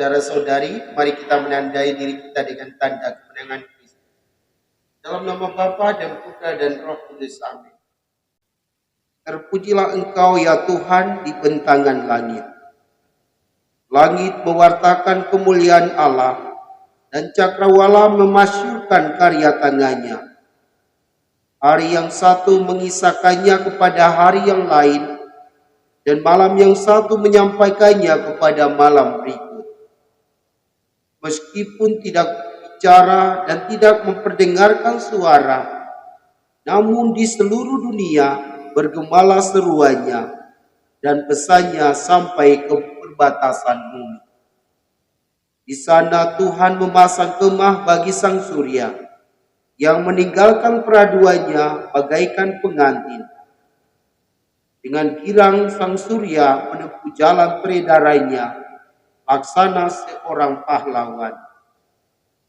Saudara-saudari, mari kita menandai diri kita dengan tanda kemenangan Kristus. Dalam nama Bapa dan Putra dan Roh Kudus. Amin. Terpujilah Engkau ya Tuhan di bentangan langit. Langit mewartakan kemuliaan Allah dan cakrawala memasyurkan karya tangannya. Hari yang satu mengisahkannya kepada hari yang lain, dan malam yang satu menyampaikannya kepada malam berikut. Meskipun tidak bicara dan tidak memperdengarkan suara, namun di seluruh dunia bergemalah seruannya dan pesannya sampai ke perbatasan bumi. Di sana Tuhan memasang kemah bagi sang surya yang meninggalkan peraduannya bagaikan pengantin. Dengan girang sang surya menempuh jalan peredarannya, laksana seorang pahlawan.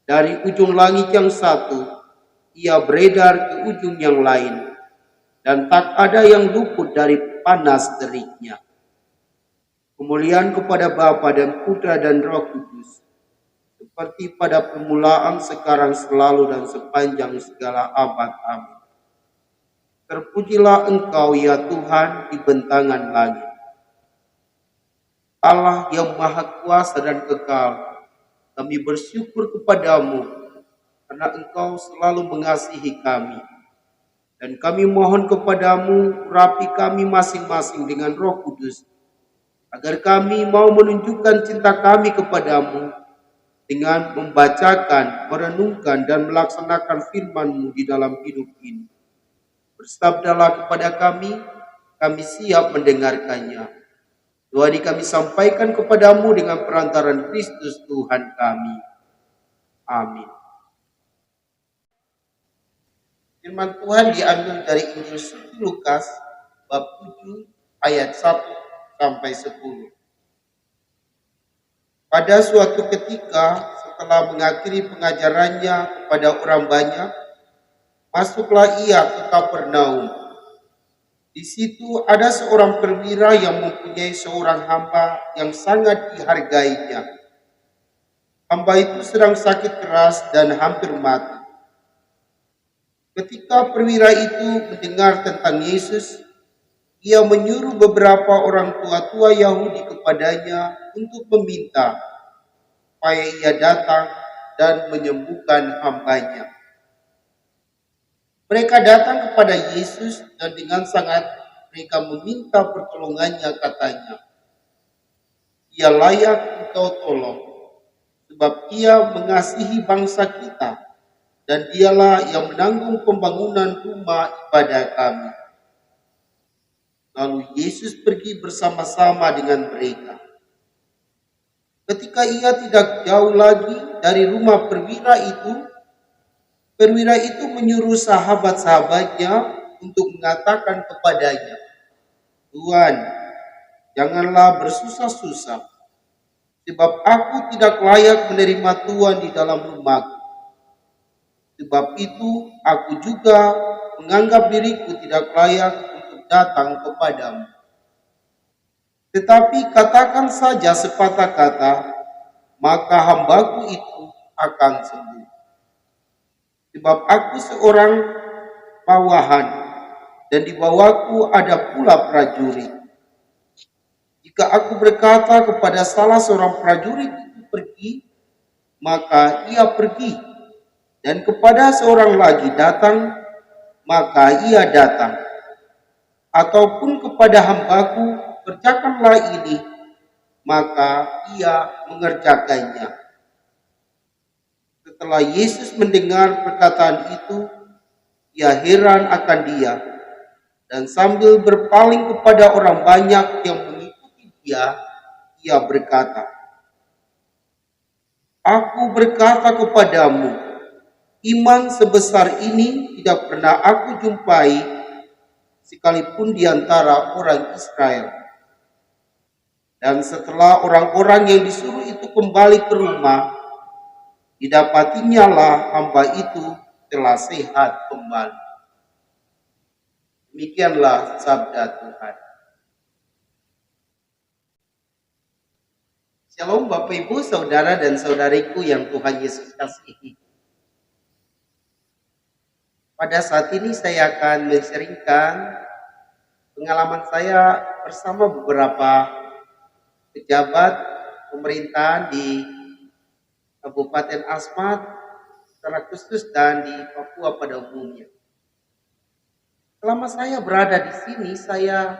Dari ujung langit yang satu, ia beredar ke ujung yang lain, dan tak ada yang luput dari panas teriknya. Kemuliaan kepada Bapa dan Putra dan Roh Kudus, seperti pada permulaan, sekarang, selalu, dan sepanjang segala abad. Amin. Terpujilah Engkau ya Tuhan di bentangan langit. Allah yang maha kuasa dan kekal, kami bersyukur kepadamu karena Engkau selalu mengasihi kami. Dan kami mohon kepadamu, urapi kami masing-masing dengan Roh Kudus, agar kami mau menunjukkan cinta kami kepadamu dengan membacakan, merenungkan, dan melaksanakan firman-Mu di dalam hidup ini. Bersabdalah kepada kami siap mendengarkannya. Doa ini kami sampaikan kepadamu dengan perantaran Kristus Tuhan kami. Amin. Firman Tuhan diambil dari Injil suci Lukas bab 7 ayat 1 sampai 10. Pada suatu ketika setelah mengakhiri pengajarannya kepada orang banyak, masuklah ia ke Kapernaum. Di situ ada seorang perwira yang mempunyai seorang hamba yang sangat dihargainya. Hamba itu sedang sakit keras dan hampir mati. Ketika perwira itu mendengar tentang Yesus, ia menyuruh beberapa orang tua-tua Yahudi kepadanya untuk meminta supaya ia datang dan menyembuhkan hambanya. Mereka datang kepada Yesus dan dengan sangat mereka meminta pertolongannya, katanya, ia layak engkau tolong, sebab ia mengasihi bangsa kita, dan dialah yang menanggung pembangunan rumah ibadah kami. Lalu Yesus pergi bersama-sama dengan mereka. Ketika ia tidak jauh lagi dari rumah perwira itu menyuruh sahabat-sahabatnya untuk mengatakan kepadanya, Tuhan, janganlah bersusah-susah, sebab aku tidak layak menerima Tuhan di dalam rumahku. Sebab itu aku juga menganggap diriku tidak layak untuk datang kepadamu. Tetapi katakan saja sepatah kata, maka hambaku itu akan sembuh. Sebab aku seorang bawahan, dan di bawahku ada pula prajurit. Jika aku berkata kepada salah seorang prajurit itu pergi, maka ia pergi. Dan kepada seorang lagi datang, maka ia datang. Ataupun kepada hambaku, kerjakanlah ini, maka ia mengerjakannya. Setelah Yesus mendengar perkataan itu, ia heran akan dia, dan sambil berpaling kepada orang banyak yang mengikuti dia, ia berkata, Aku berkata kepadamu, iman sebesar ini tidak pernah aku jumpai, sekalipun di antara orang Israel. Dan setelah orang-orang yang disuruh itu kembali ke rumah, didapatinya lah hamba itu telah sehat kembali. Demikianlah sabda Tuhan. Shalom Bapak Ibu, Saudara dan Saudariku yang Tuhan Yesus kasihi. Pada saat ini saya akan men-sharingkan pengalaman saya bersama beberapa pejabat pemerintahan di Kabupaten Asmat secara khusus dan di Papua pada umumnya. Selama saya berada di sini, saya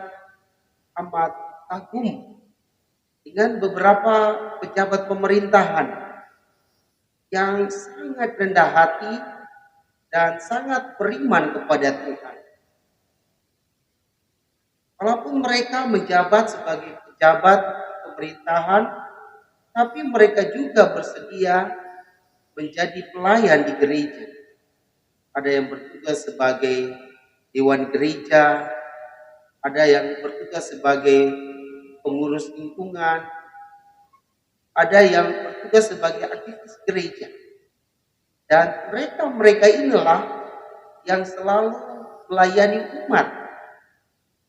amat kagum dengan beberapa pejabat pemerintahan yang sangat rendah hati dan sangat beriman kepada Tuhan. Walaupun mereka menjabat sebagai pejabat pemerintahan, tapi mereka juga bersedia menjadi pelayan di gereja. Ada yang bertugas sebagai dewan gereja, ada yang bertugas sebagai pengurus lingkungan, ada yang bertugas sebagai aktivis gereja. Dan mereka inilah yang selalu melayani umat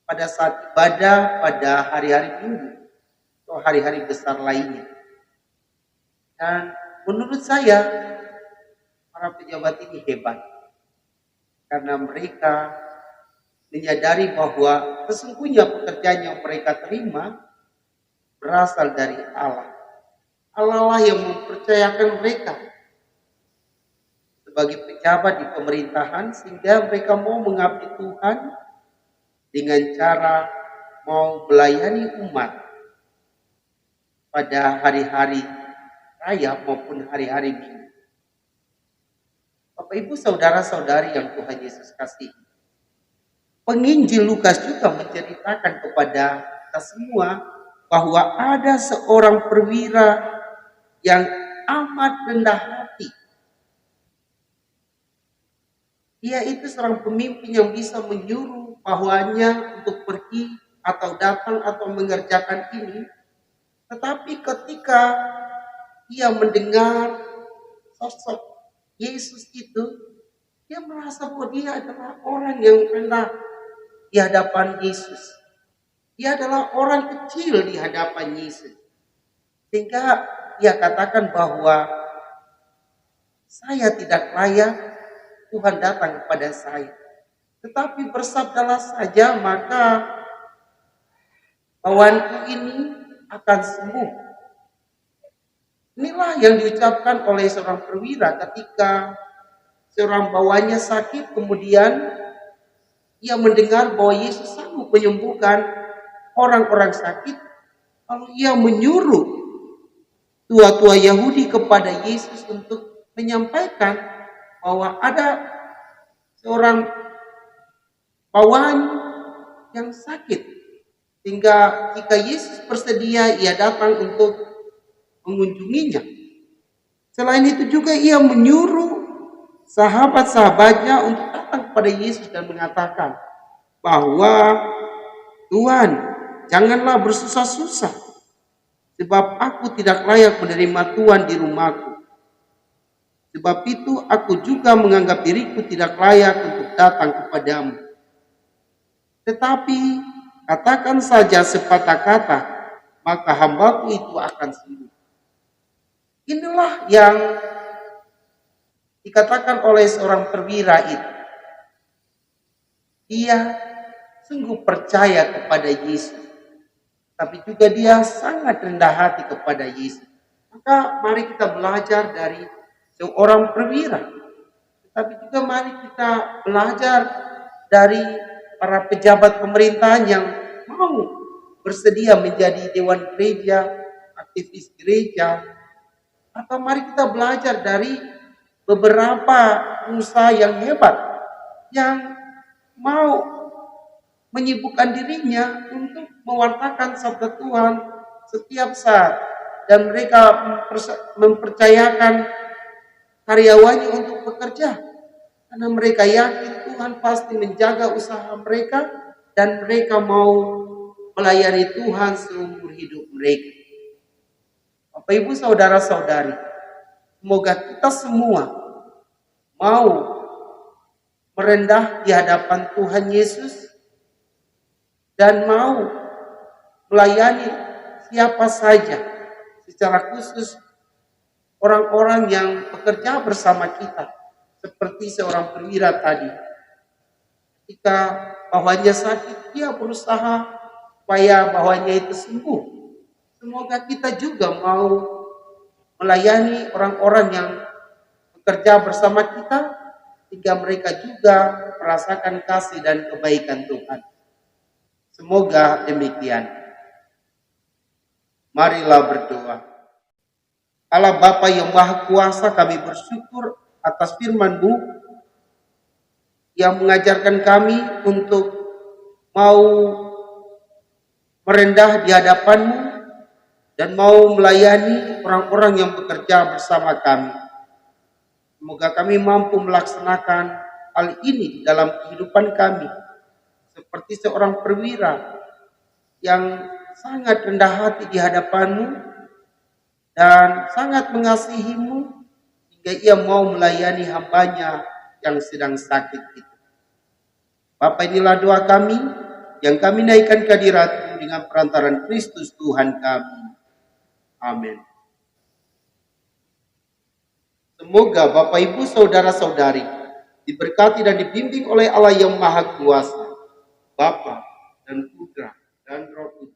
pada saat ibadah, pada hari-hari minggu atau hari-hari besar lainnya. Dan menurut saya, para pejabat ini hebat. Karena mereka menyadari bahwa sesungguhnya pekerjaan yang mereka terima berasal dari Allah. Allah lah yang mempercayakan mereka sebagai pejabat di pemerintahan, sehingga mereka mau mengabdi Tuhan dengan cara mau melayani umat pada hari-hari raya maupun hari-hari minggu. Bapak Ibu saudara-saudari yang Tuhan Yesus kasihi, penginjil Lukas juga menceritakan kepada kita semua bahwa ada seorang perwira yang amat rendah hati. Dia itu seorang pemimpin yang bisa menyuruh bawahannya untuk pergi atau datang atau mengerjakan ini. Tetapi ketika dia mendengar sosok Yesus itu, dia merasa bahwa dia adalah orang yang rendah di hadapan Yesus. Dia adalah orang kecil di hadapan Yesus. Sehingga dia katakan bahwa saya tidak layak Tuhan datang kepada saya. Tetapi bersabdalah saja, maka bawahanku ini akan sembuh. Inilah yang diucapkan oleh seorang perwira ketika seorang bawahannya sakit, kemudian ia mendengar bahwa Yesus sanggup menyembuhkan orang-orang sakit. Lalu ia menyuruh tua-tua Yahudi kepada Yesus untuk menyampaikan bahwa ada seorang bawahan yang sakit, sehingga jika Yesus bersedia, ia datang untuk mengunjunginya. Selain itu juga ia menyuruh sahabat-sahabatnya untuk datang kepada Yesus dan mengatakan bahwa Tuhan, janganlah bersusah-susah, sebab aku tidak layak menerima Tuhan di rumahku. Sebab itu aku juga menganggap diriku tidak layak untuk datang kepadamu. Tetapi katakan saja sepatah kata, maka hambaku itu akan sembuh. Inilah yang dikatakan oleh seorang perwira itu. Dia sungguh percaya kepada Yesus, tapi juga dia sangat rendah hati kepada Yesus. Maka mari kita belajar dari seorang perwira, tapi juga mari kita belajar dari para pejabat pemerintahan yang mau bersedia menjadi dewan gereja, aktivis gereja. Atau mari kita belajar dari beberapa pengusaha yang hebat yang mau menyibukkan dirinya untuk mewartakan sabda Tuhan setiap saat, dan mereka mempercayakan karyawannya untuk bekerja karena mereka yakin Tuhan pasti menjaga usaha mereka dan mereka mau melayani Tuhan seumur hidup mereka. Bapak Ibu saudara-saudari, semoga kita semua mau merendah di hadapan Tuhan Yesus dan mau melayani siapa saja secara khusus orang-orang yang bekerja bersama kita, seperti seorang perwira tadi. Ketika bawahannya sakit, dia berusaha supaya bawahannya itu sembuh. Semoga kita juga mau melayani orang-orang yang bekerja bersama kita, hingga mereka juga merasakan kasih dan kebaikan Tuhan. Semoga demikian. Marilah berdoa. Allah Bapa yang Maha Kuasa, kami bersyukur atas firman-Mu yang mengajarkan kami untuk mau merendah di hadapan-Mu dan mau melayani orang-orang yang bekerja bersama kami. Semoga kami mampu melaksanakan hal ini di dalam kehidupan kami, seperti seorang perwira yang sangat rendah hati di hadapan-Mu dan sangat mengasihi-Mu, hingga ia mau melayani hamba-Nya yang sedang sakit itu. Bapa, inilah doa kami yang kami naikkan ke hadirat-Mu dengan perantaran Kristus Tuhan kami. Amin. Semoga Bapak Ibu Saudara-saudari diberkati dan dibimbing oleh Allah yang Maha Kuasa, Bapa dan Putra dan Roh Kudus.